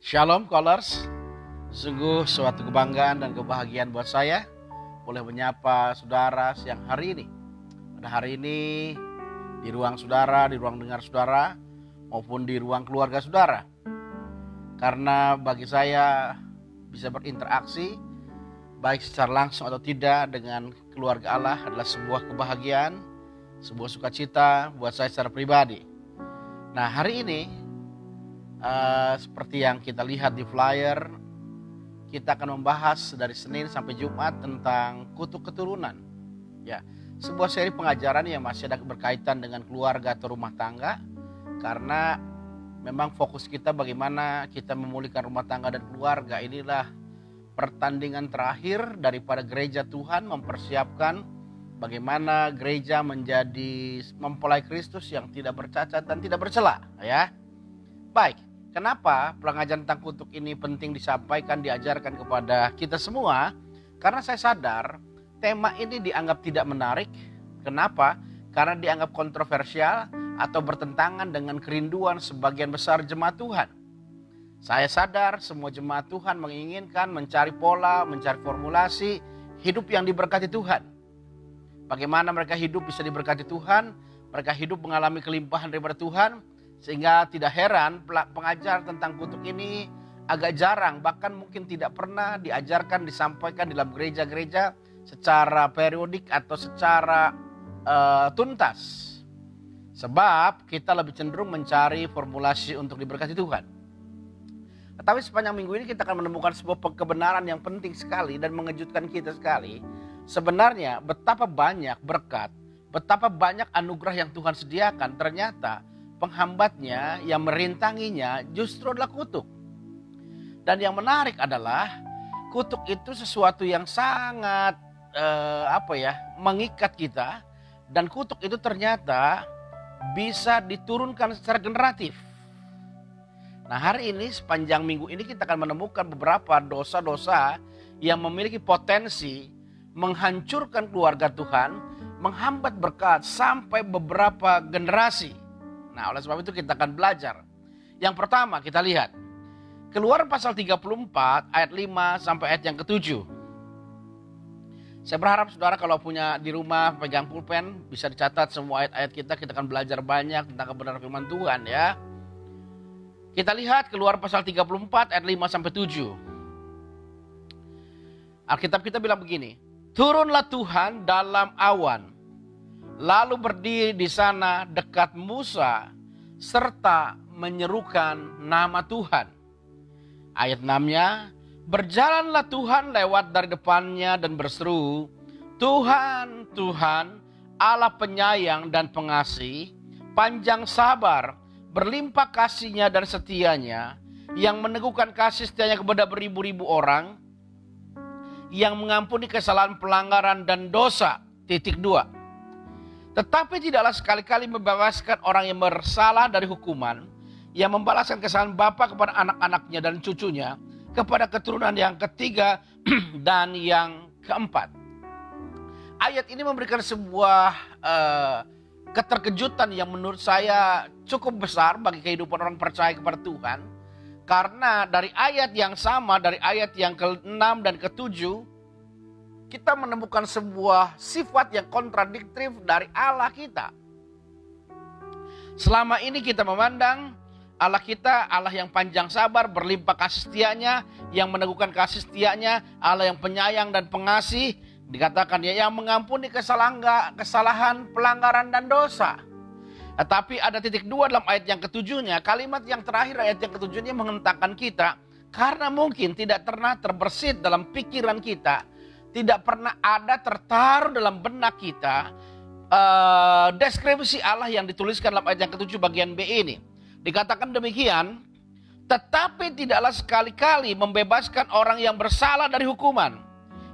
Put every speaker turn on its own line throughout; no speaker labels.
Shalom Callers, sungguh suatu kebanggaan dan kebahagiaan buat saya boleh menyapa saudara siang hari ini. Pada hari ini di ruang saudara, di ruang dengar saudara, maupun di ruang keluarga saudara. Karena bagi saya bisa berinteraksi baik secara langsung atau tidak dengan keluarga Allah adalah sebuah kebahagiaan, sebuah sukacita buat saya secara pribadi. Nah, hari ini seperti yang kita lihat di flyer, kita akan membahas dari Senin sampai Jumat tentang kutuk keturunan. Ya, sebuah seri pengajaran yang masih ada berkaitan dengan keluarga atau rumah tangga, karena memang fokus kita bagaimana kita memulihkan rumah tangga dan keluarga. Inilah pertandingan terakhir daripada gereja Tuhan mempersiapkan bagaimana gereja menjadi mempelai Kristus yang tidak bercacat dan tidak bercela, ya. Baik, kenapa pengajaran tentang kutuk ini penting disampaikan, diajarkan kepada kita semua? Karena saya sadar tema ini dianggap tidak menarik. Kenapa? Karena dianggap kontroversial atau bertentangan dengan kerinduan sebagian besar jemaat Tuhan. Saya sadar semua jemaat Tuhan menginginkan mencari pola, mencari formulasi hidup yang diberkati Tuhan. Bagaimana mereka hidup bisa diberkati Tuhan, mereka hidup mengalami kelimpahan daripada Tuhan. Sehingga tidak heran pengajar tentang kutuk ini agak jarang, bahkan mungkin tidak pernah diajarkan, disampaikan dalam gereja-gereja secara periodik atau secara tuntas. Sebab kita lebih cenderung mencari formulasi untuk diberkati Tuhan. Tetapi sepanjang minggu ini kita akan menemukan sebuah kebenaran yang penting sekali dan mengejutkan kita sekali. Sebenarnya betapa banyak berkat, betapa banyak anugerah yang Tuhan sediakan, ternyata penghambatnya yang merintanginya justru adalah kutuk. Dan yang menarik adalah kutuk itu sesuatu yang sangat mengikat kita, dan kutuk itu ternyata bisa diturunkan secara generatif. Nah, hari ini sepanjang minggu ini kita akan menemukan beberapa dosa-dosa yang memiliki potensi menghancurkan keluarga Tuhan, menghambat berkat sampai beberapa generasi. Nah, oleh sebab itu kita akan belajar. Yang pertama kita lihat Keluaran pasal 34 ayat 5 sampai ayat yang ke-7. Saya berharap saudara kalau punya di rumah pegang pulpen bisa dicatat semua ayat-ayat kita akan belajar banyak tentang kebenaran firman Tuhan, ya. Kita lihat Keluaran pasal 34 ayat 5 sampai 7. Alkitab kita bilang begini, turunlah Tuhan dalam awan, lalu berdiri di sana dekat Musa serta menyerukan nama Tuhan. Ayat 6-nya, berjalanlah Tuhan lewat dari depannya dan berseru, Tuhan, Tuhan, Allah penyayang dan pengasih, panjang sabar, berlimpah kasihnya dan setianya, yang meneguhkan kasih setianya kepada beribu-ribu orang, yang mengampuni kesalahan, pelanggaran dan dosa. 2. Tetapi tidaklah sekali-kali membebaskan orang yang bersalah dari hukuman, yang membalaskan kesalahan bapa kepada anak-anaknya dan cucunya, kepada keturunan yang ketiga dan yang keempat. Ayat ini memberikan sebuah keterkejutan yang menurut saya cukup besar bagi kehidupan orang percaya kepada Tuhan. Karena dari ayat yang sama, dari ayat yang ke-6 dan ke-7, kita menemukan sebuah sifat yang kontradiktif dari Allah kita. Selama ini kita memandang Allah kita, Allah yang panjang sabar, berlimpah kasih setianya, yang meneguhkan kasih setianya, Allah yang penyayang dan pengasih, dikatakan ya, yang mengampuni kesalahan, pelanggaran dan dosa. Tetapi ada titik 2 dalam ayat yang ke-7-nya, kalimat yang terakhir ayat yang ke-7-nya menghentakkan kita, karena mungkin tidak pernah terbersit dalam pikiran kita, tidak pernah ada tertaruh dalam benak kita deskripsi Allah yang dituliskan dalam ayat yang ke-7 bagian B ini. Dikatakan demikian, tetapi tidaklah sekali-kali membebaskan orang yang bersalah dari hukuman,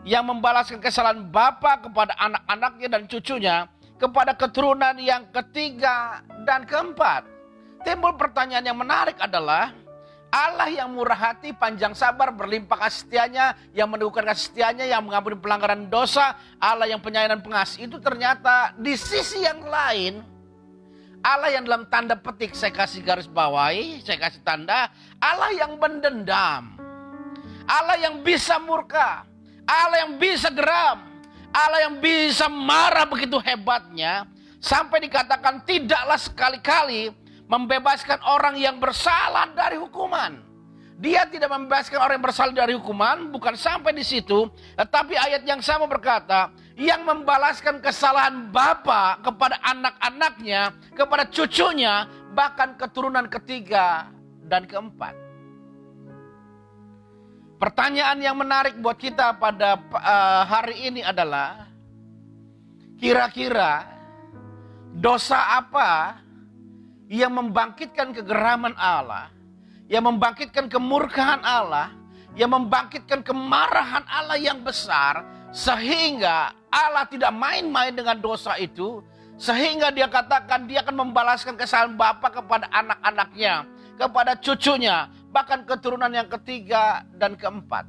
yang membalaskan kesalahan bapa kepada anak-anaknya dan cucunya, kepada keturunan yang ketiga dan keempat. Timbul pertanyaan yang menarik adalah, Allah yang murah hati, panjang sabar, berlimpah kasih setianya, yang meneguhkan kasih setianya, yang mengampuni pelanggaran dosa, Allah yang penyayang dan pengasih, itu ternyata di sisi yang lain Allah yang dalam tanda petik saya kasih garis bawahi, saya kasih tanda, Allah yang mendendam. Allah yang bisa murka, Allah yang bisa geram, Allah yang bisa marah begitu hebatnya, sampai dikatakan tidaklah sekali-kali membebaskan orang yang bersalah dari hukuman. Dia tidak membebaskan orang yang bersalah dari hukuman, bukan sampai di situ, tetapi ayat yang sama berkata, yang membalaskan kesalahan bapa kepada anak-anaknya, kepada cucunya, bahkan keturunan ketiga dan keempat. Pertanyaan yang menarik buat kita pada hari ini adalah, kira-kira dosa apa yang membangkitkan kegeraman Allah, yang membangkitkan kemurkaan Allah, yang membangkitkan kemarahan Allah yang besar, sehingga Allah tidak main-main dengan dosa itu, sehingga dia katakan dia akan membalaskan kesalahan bapa kepada anak-anaknya, kepada cucunya, bahkan keturunan yang ketiga dan keempat.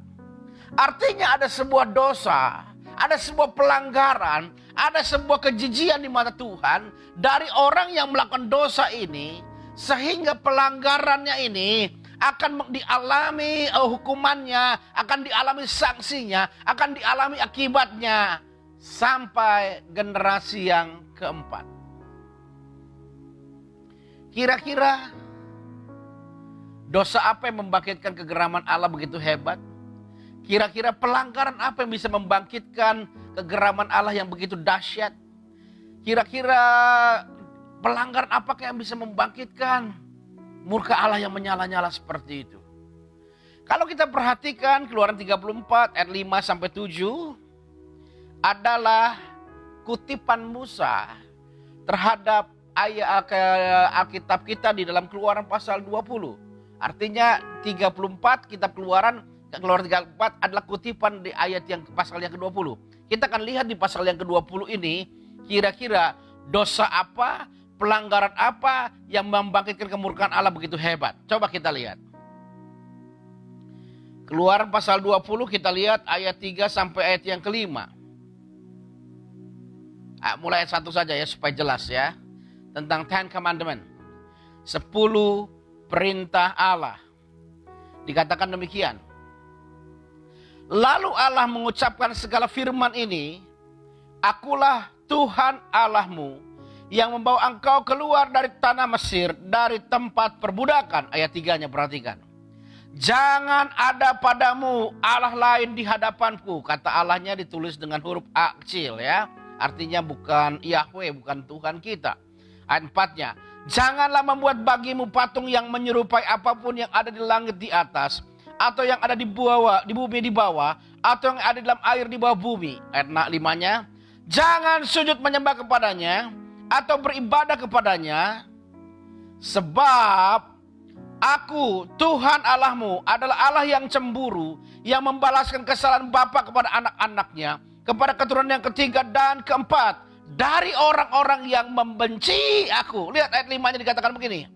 Artinya ada sebuah dosa, ada sebuah pelanggaran, ada sebuah kejijian di mata Tuhan dari orang yang melakukan dosa ini, sehingga pelanggarannya ini akan dialami hukumannya, akan dialami sanksinya, akan dialami akibatnya sampai generasi yang keempat. Kira-kira dosa apa yang membangkitkan kegeraman Allah begitu hebat? Kira-kira pelanggaran apa yang bisa membangkitkan kegeraman Allah yang begitu dahsyat? Kira-kira pelanggaran apakah yang bisa membangkitkan murka Allah yang menyala-nyala seperti itu? Kalau kita perhatikan Keluaran 34 ayat 5 sampai 7 adalah kutipan Musa terhadap ayat Alkitab kita di dalam Keluaran pasal 20. Artinya 34 kitab Keluaran 34 adalah kutipan di ayat yang pasal yang ke-20. Kita akan lihat di pasal yang ke-20 ini kira-kira dosa apa, pelanggaran apa yang membangkitkan kemurkaan Allah begitu hebat. Coba kita lihat. Keluaran pasal 20 kita lihat ayat 3 sampai ayat yang ke-5. Mulai ayat 1 saja ya supaya jelas ya. Tentang Ten Commandment. 10 perintah Allah. Dikatakan demikian. Lalu Allah mengucapkan segala firman ini, Akulah Tuhan Allahmu yang membawa engkau keluar dari tanah Mesir, dari tempat perbudakan. Ayat 3-nya perhatikan. Jangan ada padamu Allah lain di hadapanku. Kata Allahnya ditulis dengan huruf A kecil ya. Artinya bukan Yahweh, bukan Tuhan kita. Ayat 4-nya. Janganlah membuat bagimu patung yang menyerupai apapun yang ada di langit di atas, atau yang ada di bawah, di bumi di bawah, atau yang ada dalam air di bawah bumi. Ayat 5-nya. Jangan sujud menyembah kepadanya atau beribadah kepadanya, sebab Aku, Tuhan Allahmu, adalah Allah yang cemburu, yang membalaskan kesalahan bapa kepada anak-anaknya, kepada keturunan yang ketiga dan keempat, dari orang-orang yang membenci Aku. Lihat ayat 5-nya dikatakan begini.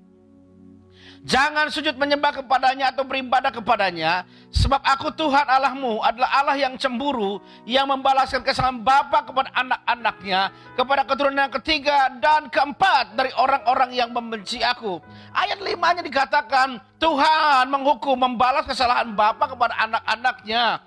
Jangan sujud menyembah kepadanya atau beribadah kepadanya, sebab Aku Tuhan Allahmu adalah Allah yang cemburu, yang membalaskan kesalahan bapa kepada anak-anaknya, kepada keturunan yang ketiga dan keempat dari orang-orang yang membenci Aku. Ayat 5-nya dikatakan Tuhan menghukum, membalas kesalahan bapa kepada anak-anaknya,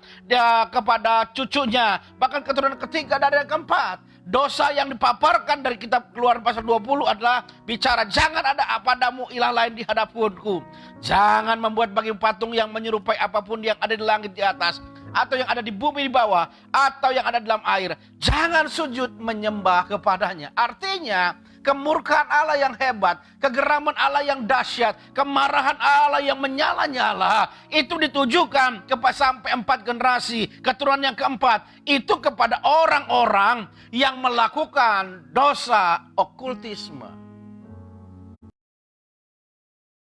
kepada cucunya, bahkan keturunan ketiga dan yang keempat. Dosa yang dipaparkan dari kitab Keluaran pasal 20 adalah bicara jangan ada padamu ilah lain di hadapanku. Jangan membuat bagi patung yang menyerupai apapun yang ada di langit di atas, atau yang ada di bumi di bawah, atau yang ada dalam air. Jangan sujud menyembah kepadanya. Artinya kemurkaan Allah yang hebat, kegeraman Allah yang dahsyat, kemarahan Allah yang menyala-nyala, itu ditujukan kepada sampai 4 generasi, keturunan yang keempat, itu kepada orang-orang yang melakukan dosa okultisme.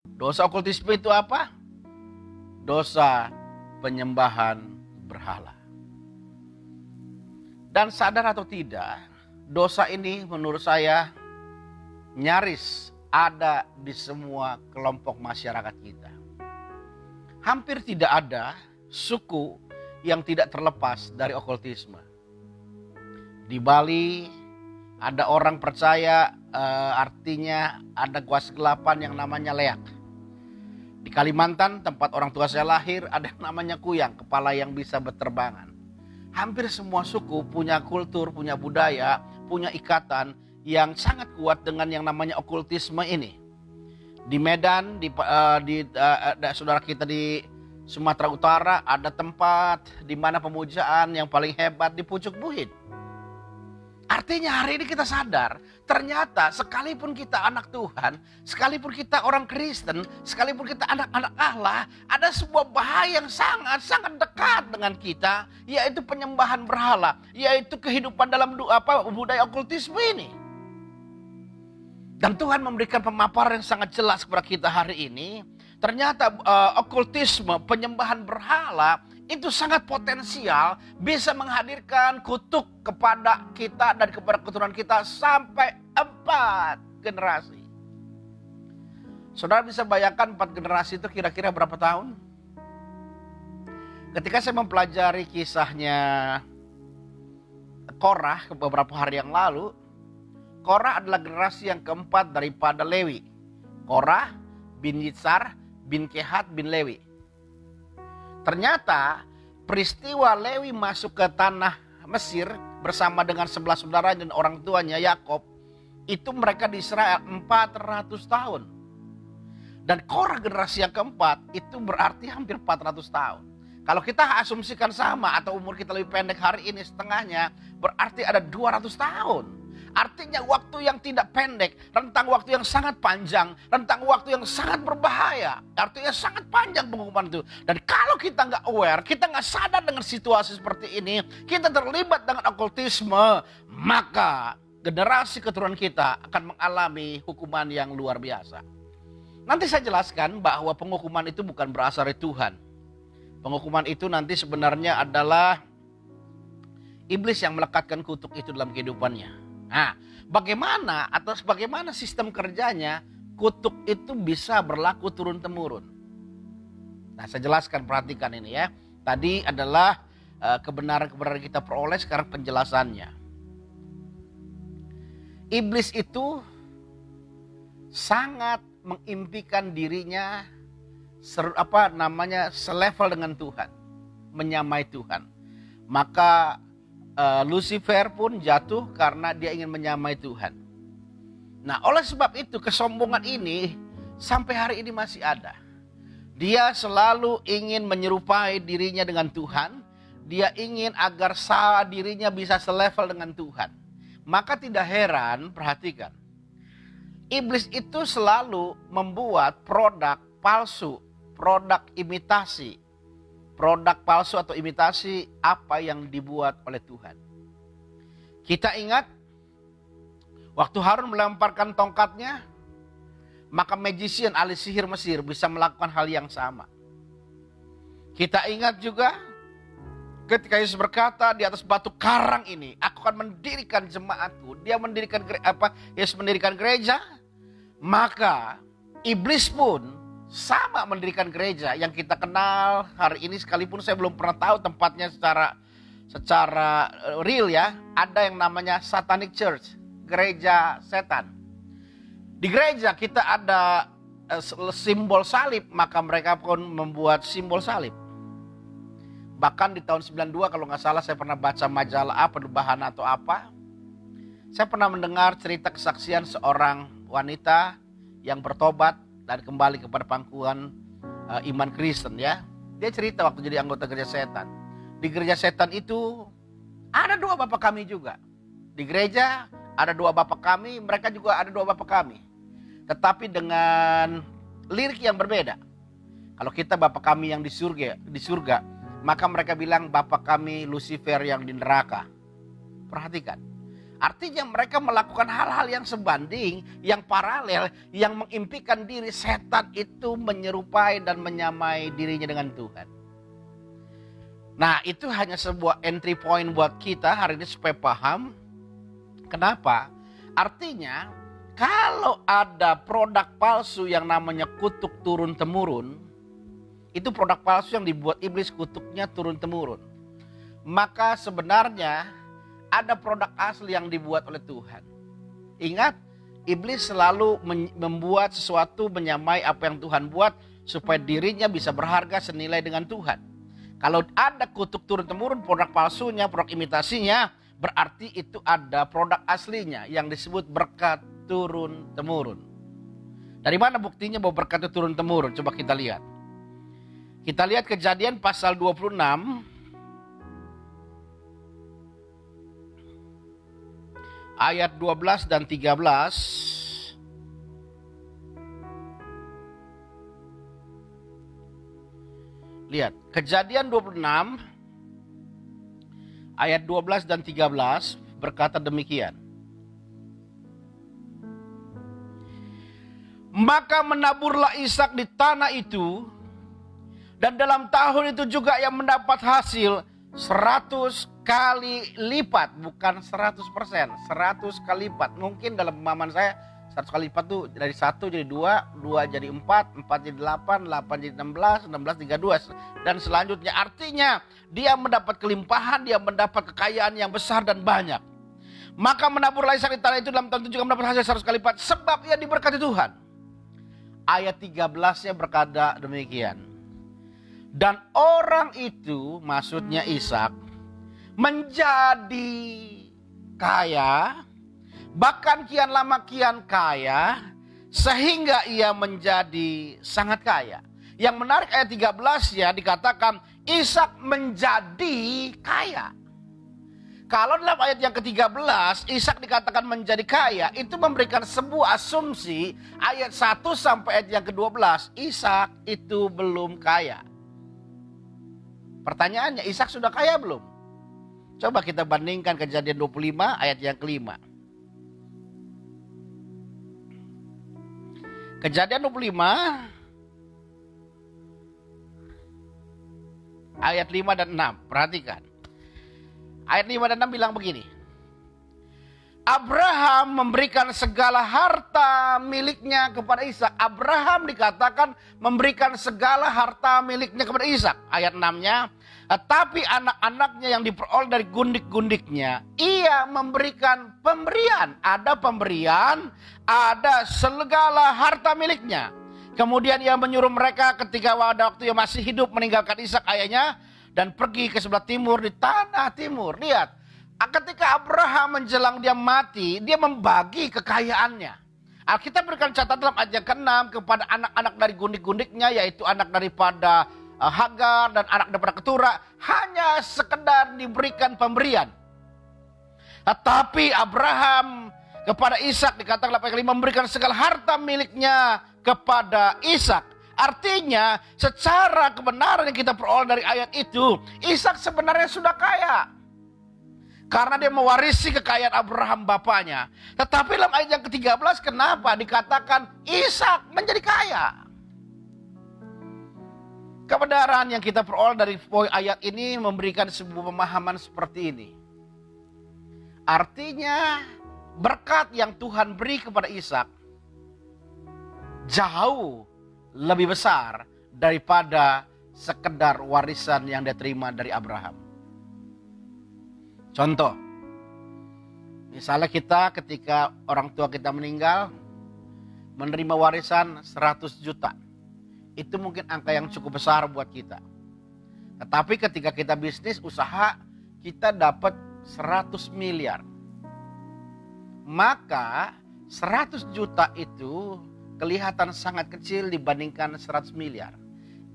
Dosa okultisme itu apa? Dosa penyembahan berhala. Dan sadar atau tidak, dosa ini menurut saya nyaris ada di semua kelompok masyarakat kita. Hampir tidak ada suku yang tidak terlepas dari okultisme. Di Bali Ada orang percaya artinya ada kuasa kegelapan yang namanya leak. Di Kalimantan tempat orang tua saya lahir ada yang namanya kuyang, kepala yang bisa berterbangan. Hampir semua suku punya kultur, punya budaya, punya ikatan yang sangat kuat dengan yang namanya okultisme ini. Di Medan, saudara kita di Sumatera Utara ada tempat di mana pemujaan yang paling hebat di Pucuk Buhit. Artinya hari ini kita sadar, ternyata sekalipun kita anak Tuhan, sekalipun kita orang Kristen, sekalipun kita anak-anak Allah, ada sebuah bahaya yang sangat-sangat dekat dengan kita, yaitu penyembahan berhala, yaitu kehidupan dalam budaya okultisme ini. Dan Tuhan memberikan pemaparan yang sangat jelas kepada kita hari ini. Ternyata okultisme, penyembahan berhala itu sangat potensial bisa menghadirkan kutuk kepada kita dan kepada keturunan kita sampai 4 generasi. Saudara bisa bayangkan 4 generasi itu kira-kira berapa tahun? Ketika saya mempelajari kisahnya Korah beberapa hari yang lalu, Korah adalah generasi yang keempat daripada Lewi. Korah bin Yitzhar bin Kehat bin Lewi. Ternyata peristiwa Lewi masuk ke tanah Mesir bersama dengan 11 saudara dan orang tuanya Yakob, itu mereka di Israel 400 tahun. Dan Korah generasi yang keempat itu berarti hampir 400 tahun. Kalau kita asumsikan sama atau umur kita lebih pendek hari ini setengahnya, berarti ada 200 tahun. Artinya waktu yang tidak pendek, rentang waktu yang sangat panjang, rentang waktu yang sangat berbahaya. Artinya sangat panjang penghukuman itu. Dan kalau kita nggak aware, kita nggak sadar dengan situasi seperti ini, kita terlibat dengan okultisme, maka generasi keturunan kita akan mengalami hukuman yang luar biasa. Nanti saya jelaskan bahwa penghukuman itu bukan berasal dari Tuhan. Penghukuman itu nanti sebenarnya adalah iblis yang melekatkan kutuk itu dalam kehidupannya. Nah, bagaimana sistem kerjanya kutuk itu bisa berlaku turun-temurun. Nah, saya jelaskan, perhatikan ini ya. Tadi adalah kebenaran-kebenaran kita peroleh, sekarang penjelasannya. Iblis itu sangat mengimpikan dirinya selevel dengan Tuhan, menyamai Tuhan. Maka Lucifer pun jatuh karena dia ingin menyamai Tuhan. Nah, oleh sebab itu kesombongan ini sampai hari ini masih ada. Dia selalu ingin menyerupai dirinya dengan Tuhan. Dia ingin agar dirinya bisa selevel dengan Tuhan. Maka tidak heran, perhatikan. Iblis itu selalu membuat produk palsu, produk imitasi. Produk palsu atau imitasi apa yang dibuat oleh Tuhan. Kita ingat waktu Harun melemparkan tongkatnya, maka magician ahli sihir Mesir bisa melakukan hal yang sama. Kita ingat juga ketika Yesus berkata, di atas batu karang ini aku akan mendirikan jemaatku. Yesus mendirikan gereja, maka iblis pun sama mendirikan gereja yang kita kenal hari ini, sekalipun saya belum pernah tahu tempatnya secara real ya. Ada yang namanya Satanic Church, gereja setan. Di gereja kita ada simbol salib, maka mereka pun membuat simbol salib. Bahkan di tahun 92 kalau nggak salah saya pernah baca majalah perubahan atau apa. Saya pernah mendengar cerita kesaksian seorang wanita yang bertobat dan kembali kepada pangkuan iman Kristen ya. Dia cerita waktu jadi anggota gereja setan. Di gereja setan itu ada 2 bapak kami juga. Di gereja ada 2 bapak kami, mereka juga ada 2 bapak kami. Tetapi dengan lirik yang berbeda. Kalau kita bapak kami yang di surga, maka mereka bilang bapak kami Lucifer yang di neraka. Perhatikan. Artinya mereka melakukan hal-hal yang sebanding, yang paralel, yang mengimpikan diri setan itu menyerupai dan menyamai dirinya dengan Tuhan. Nah, itu hanya sebuah entry point buat kita hari ini supaya paham. Kenapa? Artinya, kalau ada produk palsu yang namanya kutuk turun-temurun, itu produk palsu yang dibuat iblis, kutuknya turun-temurun. Maka sebenarnya ada produk asli yang dibuat oleh Tuhan. Ingat, iblis selalu membuat sesuatu menyamai apa yang Tuhan buat supaya dirinya bisa berharga senilai dengan Tuhan. Kalau ada kutuk turun-temurun, produk palsunya, produk imitasinya, berarti itu ada produk aslinya yang disebut berkat turun-temurun. Dari mana buktinya bahwa berkat itu turun-temurun? Coba kita lihat. Kita lihat Kejadian pasal 26. Ayat 12 dan 13. Lihat, Kejadian 26 ayat 12 dan 13 berkata demikian. Maka menaburlah Ishak di tanah itu, dan dalam tahun itu juga ia mendapat hasil 100 kali lipat, bukan 100%, 100 kali lipat. Mungkin dalam pemahaman saya 100 kali lipat tuh dari 1 jadi 2, 2 jadi 4, 4 jadi 8, 8 jadi 16, 16 jadi 2 dan selanjutnya. Artinya dia mendapat kelimpahan, dia mendapat kekayaan yang besar dan banyak. Maka menaburlah Ishak di tanah itu, dalam tahun itu juga mendapat hasil 100 kali lipat, sebab ia diberkati Tuhan. Ayat 13-nya berkata demikian. Dan orang itu, maksudnya Ishak, menjadi kaya, bahkan kian lama kian kaya, sehingga ia menjadi sangat kaya. Yang menarik ayat 13-nya dikatakan Ishak menjadi kaya. Kalau dalam ayat yang ke-13 Ishak dikatakan menjadi kaya, itu memberikan sebuah asumsi ayat 1 sampai ayat yang ke-12 Ishak itu belum kaya. Pertanyaannya, Ishak sudah kaya belum? Coba kita bandingkan Kejadian 25 ayat yang ke-5. Kejadian 25 ayat 5 dan 6. Perhatikan. Ayat 5 dan 6 bilang begini. Abraham memberikan segala harta miliknya kepada Ishak. Abraham dikatakan memberikan segala harta miliknya kepada Ishak. Ayat 6-nya. Tapi anak-anaknya yang diperoleh dari gundik-gundiknya, ia memberikan pemberian. Ada pemberian, ada segala harta miliknya. Kemudian ia menyuruh mereka ketika pada waktu ia masih hidup meninggalkan Ishak ayahnya dan pergi ke sebelah timur di tanah timur. Lihat, ketika Abraham menjelang dia mati, dia membagi kekayaannya. Alkitab berikan catatan dalam ayat ke-6 kepada anak-anak dari gundik-gundiknya, yaitu anak daripada Hagar dan anak daripada Ketura, hanya sekedar diberikan pemberian. Tetapi Abraham kepada Ishak dikatakan memberikan segala harta miliknya kepada Ishak. Artinya secara kebenaran yang kita peroleh dari ayat itu, Ishak sebenarnya sudah kaya. Karena dia mewarisi kekayaan Abraham bapaknya. Tetapi dalam ayat yang ke-13 kenapa dikatakan Ishak menjadi kaya? Kebenaran yang kita peroleh dari poin ayat ini memberikan sebuah pemahaman seperti ini. Artinya berkat yang Tuhan beri kepada Ishak jauh lebih besar daripada sekedar warisan yang dia terima dari Abraham. Contoh, misalnya kita ketika orang tua kita meninggal menerima warisan 100 juta. Itu mungkin angka yang cukup besar buat kita. Tetapi ketika kita bisnis, usaha, kita dapat 100 miliar. Maka 100 juta itu kelihatan sangat kecil dibandingkan 100 miliar.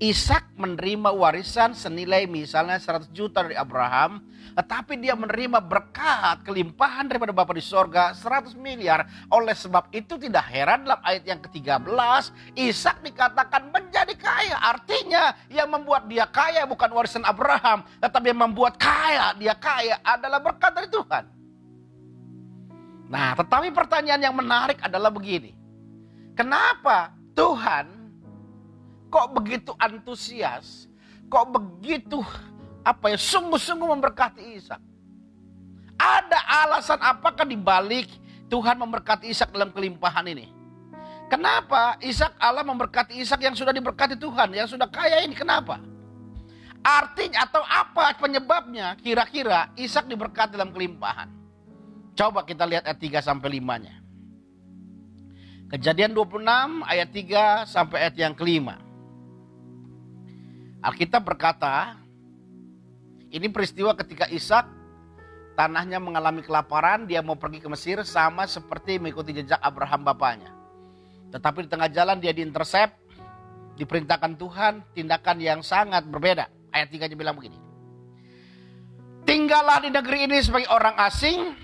Ishak menerima warisan senilai misalnya 100 juta dari Abraham, tetapi dia menerima berkat kelimpahan daripada Bapa di sorga 100 miliar. Oleh sebab itu tidak heran dalam ayat yang ke-13 Ishak dikatakan menjadi kaya. Artinya yang membuat dia kaya bukan warisan Abraham, tetapi yang membuat dia kaya adalah berkat dari Tuhan. Nah, tetapi pertanyaan yang menarik adalah begini. Kenapa Tuhan kok begitu antusias, kok begitu sungguh-sungguh memberkati Ishak? Ada alasan apakah dibalik Tuhan memberkati Ishak dalam kelimpahan ini? Kenapa Allah memberkati Ishak yang sudah diberkati Tuhan, yang sudah kaya ini? Kenapa? Artinya atau apa penyebabnya kira-kira Ishak diberkati dalam kelimpahan? Coba kita lihat ayat 3 sampai 5-nya. Kejadian 26 ayat 3 sampai ayat yang kelima. Alkitab berkata, ini peristiwa ketika Ishak tanahnya mengalami kelaparan, dia mau pergi ke Mesir sama seperti mengikuti jejak Abraham bapaknya. Tetapi di tengah jalan dia diintersep, diperintahkan Tuhan tindakan yang sangat berbeda. Ayat 3-nya bilang begini. Tinggallah di negeri ini sebagai orang asing,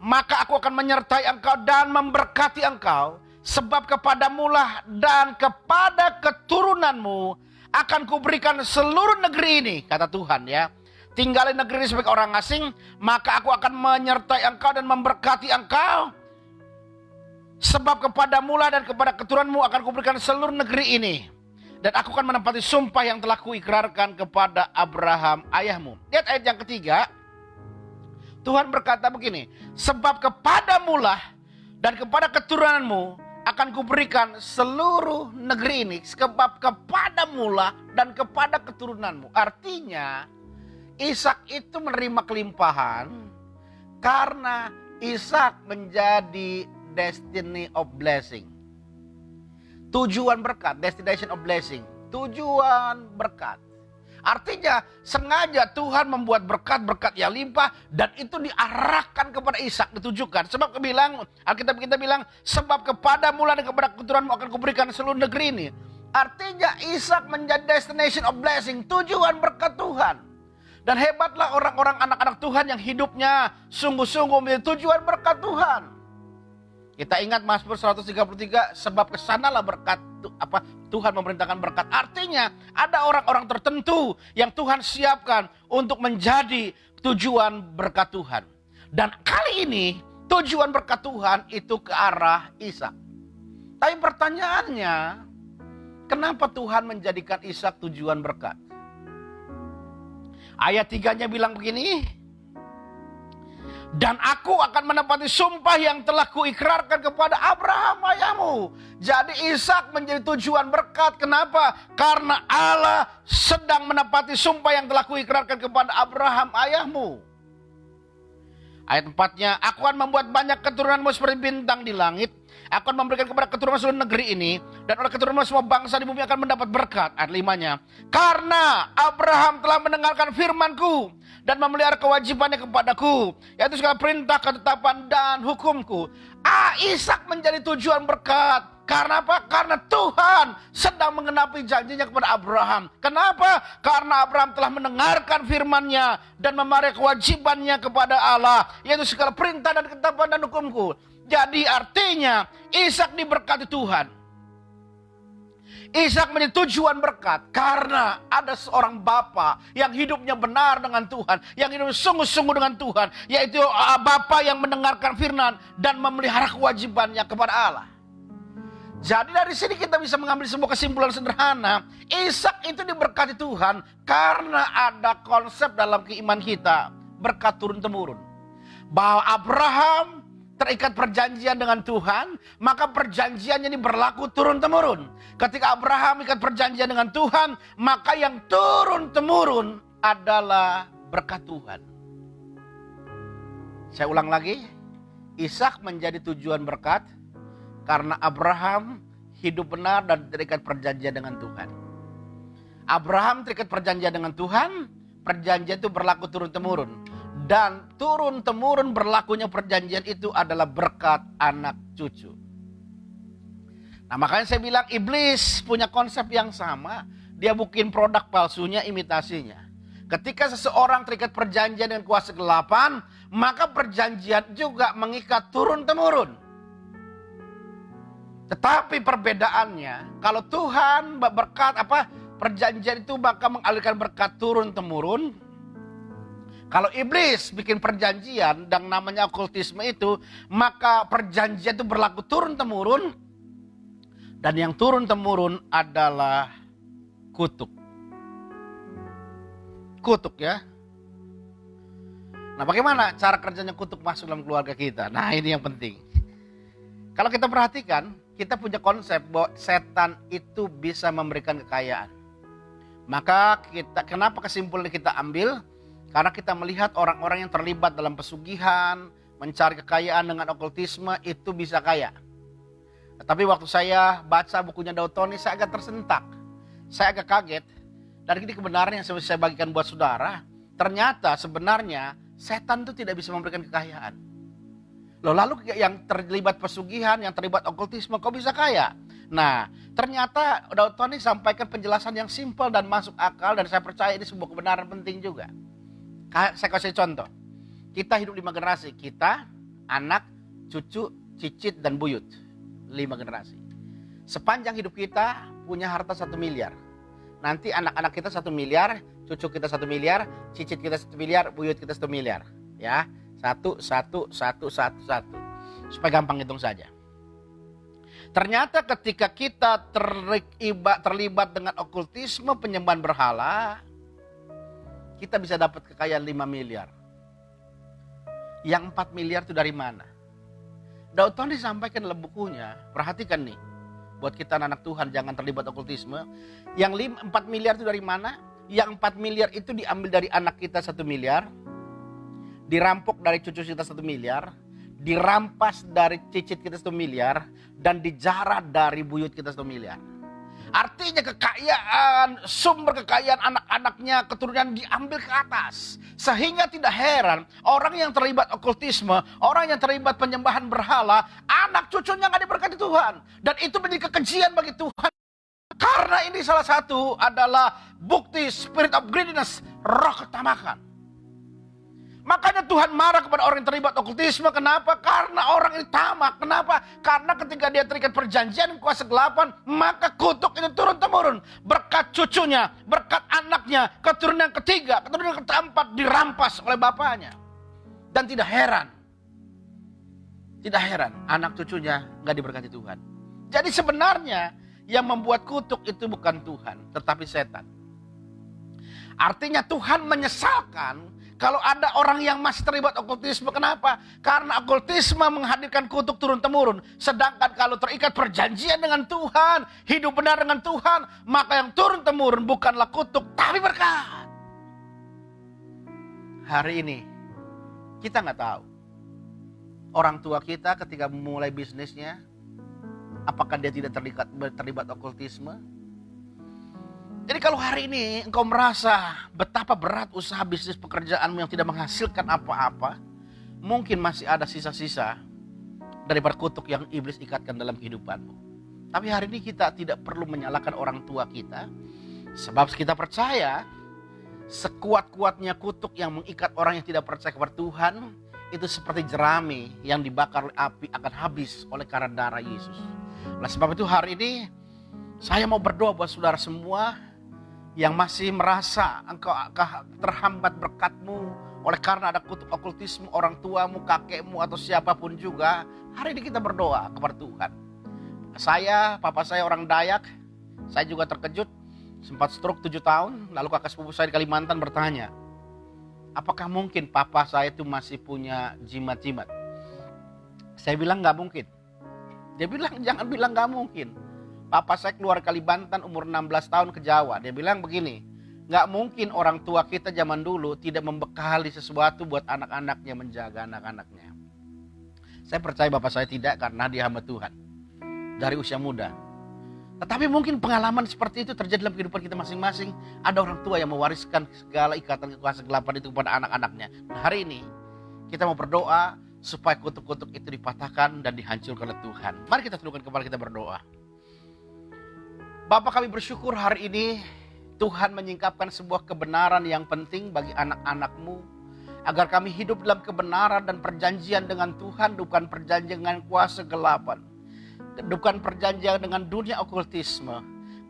maka aku akan menyertai engkau dan memberkati engkau, sebab kepadamulah dan kepada keturunanmu akan kuberikan seluruh negeri ini, kata Tuhan ya. Tinggal di negeri ini sebagai orang asing, maka aku akan menyertai engkau dan memberkati engkau, sebab kepadamulah dan kepada keturunanmu akan kuberikan seluruh negeri ini. Dan aku akan menepati sumpah yang telah kuikrarkan kepada Abraham ayahmu. Lihat ayat yang ketiga. Tuhan berkata begini. Sebab kepadamulah dan kepada keturunanmu akan kuberikan seluruh negeri ini. Sebab kepadamulah dan kepada keturunanmu. Artinya Ishak itu menerima kelimpahan karena Ishak menjadi destiny of blessing. Tujuan berkat, destination of blessing. Tujuan berkat. Artinya sengaja Tuhan membuat berkat-berkat yang limpah dan itu diarahkan kepada Ishak, ditujukan. Sebab Alkitab kita bilang, sebab kepadamu dan kepada keturunanmu akan kuberikan seluruh negeri ini. Artinya Ishak menjadi destination of blessing, tujuan berkat Tuhan. Dan hebatlah orang-orang anak-anak Tuhan yang hidupnya sungguh-sungguh menjadi tujuan berkat Tuhan. Kita ingat Mazmur 133, sebab kesanalah berkat Tuhan memerintahkan berkat. Artinya ada orang-orang tertentu yang Tuhan siapkan untuk menjadi tujuan berkat Tuhan. Dan kali ini tujuan berkat Tuhan itu ke arah Ishak. Tapi pertanyaannya, kenapa Tuhan menjadikan Ishak tujuan berkat? Ayat 3-nya bilang begini. Dan aku akan menepati sumpah yang telah kuikrarkan kepada Abraham ayahmu. Jadi Ishak menjadi tujuan berkat. Kenapa? Karena Allah sedang menepati sumpah yang telah kuikrarkan kepada Abraham ayahmu. Ayat 4-nya, aku akan membuat banyak keturunanmu seperti bintang di langit. Aku akan memberikan kepada keturunan seluruh negeri ini. Dan oleh keturunanmu semua bangsa di bumi akan mendapat berkat. Ayat 5-nya, karena Abraham telah mendengarkan firmanku dan memelihara kewajibannya kepadaku, yaitu segala perintah, ketetapan, dan hukumku. Ishak menjadi tujuan berkat. Karena apa? Karena Tuhan sedang mengenapi janjinya kepada Abraham. Kenapa? Karena Abraham telah mendengarkan firman-Nya dan memelihara kewajibannya kepada Allah, yaitu segala perintah dan ketetapan dan hukumku. Jadi artinya Ishak diberkati Tuhan. Ishak menjadi tujuan berkat karena ada seorang bapa yang hidupnya benar dengan Tuhan, yang hidupnya sungguh-sungguh dengan Tuhan, yaitu bapa yang mendengarkan firman dan memelihara kewajibannya kepada Allah. Jadi dari sini kita bisa mengambil sebuah kesimpulan sederhana, Ishak itu diberkati Tuhan karena ada konsep dalam keimanan kita, berkat turun-temurun. Bahwa Abraham terikat perjanjian dengan Tuhan, maka perjanjiannya ini berlaku turun-temurun. Ketika Abraham ikat perjanjian dengan Tuhan, maka yang turun-temurun adalah berkat Tuhan. Saya ulang lagi, Ishak menjadi tujuan berkat karena Abraham hidup benar dan terikat perjanjian dengan Tuhan. Abraham terikat perjanjian dengan Tuhan, perjanjian itu berlaku turun-temurun. Dan turun-temurun berlakunya perjanjian itu adalah berkat anak cucu. Nah makanya saya bilang iblis punya konsep yang sama. Dia bikin produk palsunya, imitasinya. Ketika seseorang terikat perjanjian dengan kuasa kegelapan, maka perjanjian juga mengikat turun-temurun. Tetapi perbedaannya, kalau Tuhan berkat perjanjian itu maka mengalirkan berkat turun-temurun. Kalau iblis bikin perjanjian dan namanya okultisme itu, maka perjanjian itu berlaku turun-temurun. Dan yang turun-temurun adalah kutuk. Kutuk ya. Nah bagaimana cara kerjanya kutuk masuk dalam keluarga kita? Nah ini yang penting. Kalau kita perhatikan, kita punya konsep bahwa setan itu bisa memberikan kekayaan. Maka kenapa kesimpulan kita ambil? Karena kita melihat orang-orang yang terlibat dalam pesugihan, mencari kekayaan dengan okultisme itu bisa kaya. Tapi waktu saya baca bukunya Daud Tony, saya agak tersentak. Saya agak kaget. Dan ini kebenaran yang saya bagikan buat saudara. Ternyata sebenarnya setan itu tidak bisa memberikan kekayaan. Lalu yang terlibat pesugihan, yang terlibat okultisme, kok bisa kaya? Nah, ternyata Daud Tony sampaikan penjelasan yang simpel dan masuk akal, dan saya percaya ini sebuah kebenaran penting juga. Saya kasih contoh. Kita hidup 5 generasi. Kita, anak, cucu, cicit, dan buyut. 5 generasi. Sepanjang hidup kita punya harta 1 miliar. Nanti anak-anak kita 1 miliar, cucu kita 1 miliar, cicit kita 1 miliar, buyut kita 1 miliar. Ya, 1. Supaya gampang hitung saja. Ternyata ketika kita terlibat dengan okultisme, penyembahan berhala, kita bisa dapat kekayaan 5 miliar. Yang 4 miliar itu dari mana? Daud Tony sampaikan dalam bukunya, perhatikan nih, buat kita anak Tuhan jangan terlibat okultisme. Yang 4 miliar itu dari mana? Yang 4 miliar itu diambil dari anak kita 1 miliar, dirampok dari cucu kita 1 miliar, dirampas dari cicit kita 1 miliar, dan dijarah dari buyut kita 1 miliar. Artinya kekayaan, sumber kekayaan anak-anaknya, keturunan diambil ke atas. Sehingga tidak heran orang yang terlibat okultisme, orang yang terlibat penyembahan berhala, anak cucunya gak diberkati Tuhan. Dan itu menjadi kekejian bagi Tuhan. Karena ini salah satu adalah bukti spirit of greediness, roh ketamakan. Makanya Tuhan marah kepada orang yang terlibat okultisme. Kenapa? Karena orang ini tamak. Kenapa? Karena ketika dia terikat perjanjian kuasa kegelapan, maka kutuk itu turun-temurun. Berkat cucunya, berkat anaknya, keturunan yang ketiga, keturunan yang keempat dirampas oleh bapaknya. Dan tidak heran anak cucunya gak diberkati Tuhan. Jadi sebenarnya yang membuat kutuk itu bukan Tuhan, tetapi setan. Artinya Tuhan menyesalkan kalau ada orang yang masih terlibat okultisme. Kenapa? Karena okultisme menghadirkan kutuk turun-temurun. Sedangkan kalau terikat perjanjian dengan Tuhan, hidup benar dengan Tuhan, maka yang turun-temurun bukanlah kutuk, tapi berkat. Hari ini, kita nggak tahu. Orang tua kita ketika memulai bisnisnya, apakah dia tidak terlibat okultisme? Jadi kalau hari ini engkau merasa betapa berat usaha bisnis pekerjaanmu yang tidak menghasilkan apa-apa, mungkin masih ada sisa-sisa daripada kutuk yang iblis ikatkan dalam kehidupanmu. Tapi hari ini kita tidak perlu menyalahkan orang tua kita, sebab kita percaya sekuat-kuatnya kutuk yang mengikat orang yang tidak percaya kepada Tuhan, itu seperti jerami yang dibakar oleh api akan habis oleh karena darah Yesus. Oleh sebab itu hari ini saya mau berdoa buat saudara semua yang masih merasa engkau terhambat berkatmu oleh karena ada kutuk okultisme orang tuamu, kakekmu, atau siapapun juga. Hari ini kita berdoa kepada Tuhan. Papa saya orang Dayak, saya juga terkejut, sempat stroke 7 tahun, lalu kakak sepupu saya di Kalimantan bertanya, apakah mungkin papa saya itu masih punya jimat-jimat? Saya bilang gak mungkin. Dia bilang jangan bilang gak mungkin. Papa saya keluar Kalimantan umur 16 tahun ke Jawa. Dia bilang begini, gak mungkin orang tua kita zaman dulu tidak membekali sesuatu buat anak-anaknya, menjaga anak-anaknya. Saya percaya bapak saya tidak, karena dia hamba Tuhan dari usia muda. Tetapi mungkin pengalaman seperti itu terjadi dalam kehidupan kita masing-masing. Ada orang tua yang mewariskan segala ikatan kuasa kegelapan itu kepada anak-anaknya. Nah, hari ini kita mau berdoa supaya kutuk-kutuk itu dipatahkan dan dihancurkan oleh Tuhan. Mari kita tundukkan kepala kita berdoa. Bapa, kami bersyukur hari ini Tuhan menyingkapkan sebuah kebenaran yang penting bagi anak-anak-Mu, agar kami hidup dalam kebenaran dan perjanjian dengan Tuhan, bukan perjanjian dengan kuasa kegelapan, bukan perjanjian dengan dunia okultisme.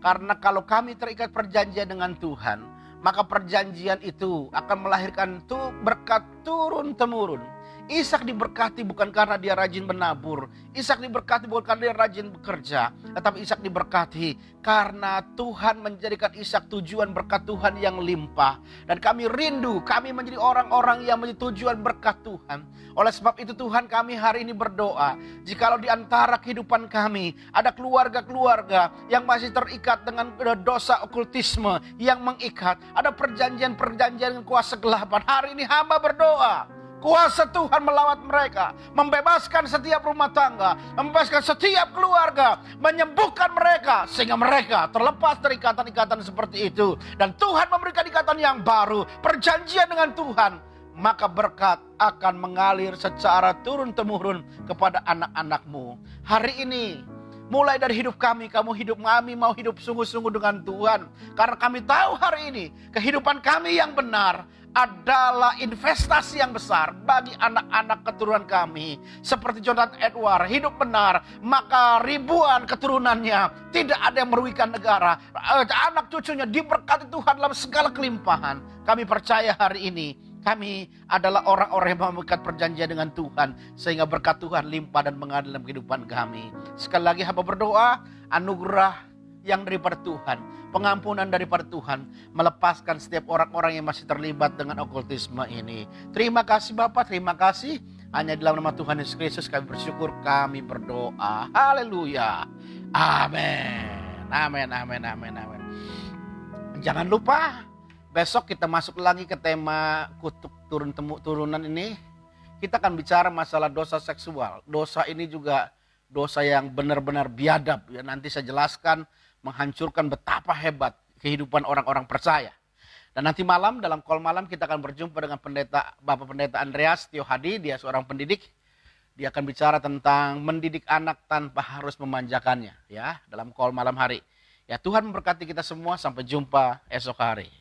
Karena kalau kami terikat perjanjian dengan Tuhan, maka perjanjian itu akan melahirkan berkat turun-temurun Ishak diberkati bukan karena dia rajin menabur. Ishak diberkati bukan karena dia rajin bekerja. Tetapi Ishak diberkati karena Tuhan menjadikan Ishak tujuan berkat Tuhan yang limpah. Dan kami rindu, kami menjadi orang-orang yang menjadi tujuan berkat Tuhan. Oleh sebab itu Tuhan, kami hari ini berdoa, jikalau di antara kehidupan kami ada keluarga-keluarga yang masih terikat dengan dosa okultisme yang mengikat, ada perjanjian-perjanjian kuasa kegelapan. Hari ini hamba berdoa, kuasa Tuhan melawat mereka, membebaskan setiap rumah tangga, membebaskan setiap keluarga, menyembuhkan mereka sehingga mereka terlepas dari ikatan-ikatan seperti itu. Dan Tuhan memberikan ikatan yang baru, perjanjian dengan Tuhan. Maka berkat akan mengalir secara turun-temurun kepada anak-anak-Mu. Hari ini, mulai dari hidup kami mau hidup sungguh-sungguh dengan Tuhan. Karena kami tahu hari ini, kehidupan kami yang benar adalah investasi yang besar bagi anak-anak keturunan kami. Seperti Jonathan Edward, hidup benar, maka ribuan keturunannya tidak ada yang merugikan negara. Anak cucunya diberkati Tuhan dalam segala kelimpahan. Kami percaya hari ini, kami adalah orang-orang yang mengikat perjanjian dengan Tuhan, sehingga berkat Tuhan limpah dan mengalir dalam kehidupan kami. Sekali lagi hamba berdoa, anugerah yang daripada Tuhan, pengampunan daripada Tuhan, melepaskan setiap orang-orang yang masih terlibat dengan okultisme ini. Terima kasih Bapak, terima kasih. Hanya dalam nama Tuhan Yesus Kristus kami bersyukur, kami berdoa. Haleluya. Amin. Amin, amin, amin, amin. Jangan lupa, besok kita masuk lagi ke tema kutuk turunan ini. Kita akan bicara masalah dosa seksual. Dosa ini juga dosa yang benar-benar biadab. Ya, nanti saya jelaskan menghancurkan betapa hebat kehidupan orang-orang percaya. Dan nanti malam dalam call malam kita akan berjumpa dengan Bapak Pendeta Andreas Tio Hadi. Dia seorang pendidik. Dia akan bicara tentang mendidik anak tanpa harus memanjakannya, ya, dalam call malam hari. Ya, Tuhan memberkati kita semua. Sampai jumpa esok hari.